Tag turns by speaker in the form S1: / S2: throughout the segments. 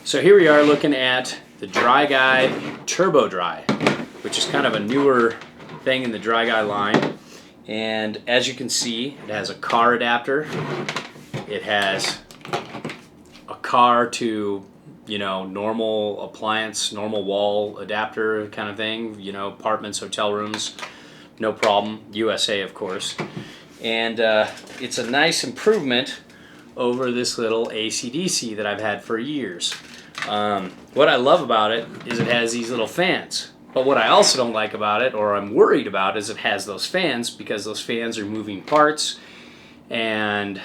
S1: So here we are looking at the Dry Guy Turbo Dry, which is kind of a newer thing in the Dry Guy line. And as you can see, it has a car adapter. It has a car to, normal appliance, normal wall adapter kind of thing, apartments, hotel rooms, no problem. USA, of course. And it's a nice improvement over this little AC/DC that I've had for years. What I love about it is it has these little fans. But what I also don't like about it, or I'm worried about, is it has those fans, because those fans are moving parts. And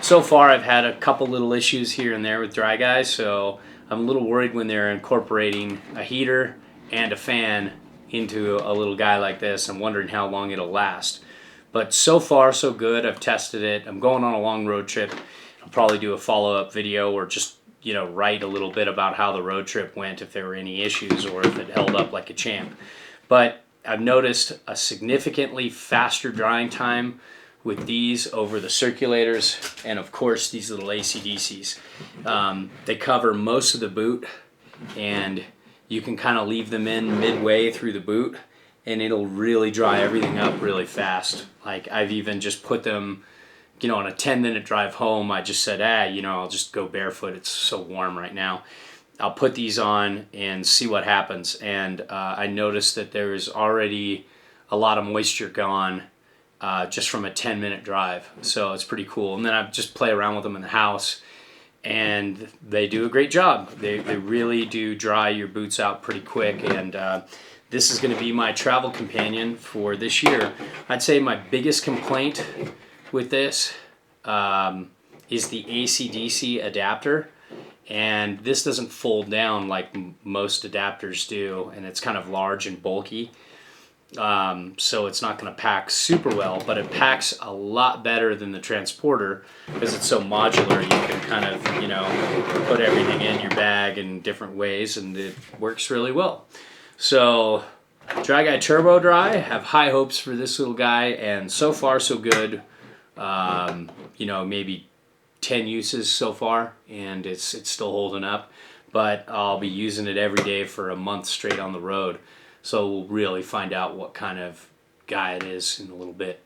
S1: so far I've had a couple little issues here and there with Dry Guys, so I'm a little worried when they're incorporating a heater and a fan into a little guy like this. I'm wondering how long it'll last. But so far so good. I've tested it. I'm going on a long road trip. I'll probably do a follow-up video or just write a little bit about how the road trip went, if there were any issues or if it held up like a champ. But I've noticed a significantly faster drying time with these over the circulators, and of course these little AC/DCs. They cover most of the boot, and you can kind of leave them in midway through the boot, and it'll really dry everything up really fast. Like, I've even just put them, on a 10-minute drive home, I just said, I'll just go barefoot. It's so warm right now. I'll put these on and see what happens. And I noticed that there's already a lot of moisture gone just from a 10-minute drive. So it's pretty cool. And then I just play around with them in the house, and they do a great job. They really do dry your boots out pretty quick. And this is going to be my travel companion for this year. I'd say my biggest complaint with this is the AC/DC adapter, and this doesn't fold down like most adapters do, and it's kind of large and bulky, so it's not going to pack super well, but it packs a lot better than the transporter because it's so modular. You can kind of put everything in your bag in different ways, and it works really well. So Dry Guy Turbo Dry, have high hopes for this little guy, and so far so good. Maybe 10 uses so far, and it's still holding up, but I'll be using it every day for a month straight on the road, so we'll really find out what kind of guy it is in a little bit.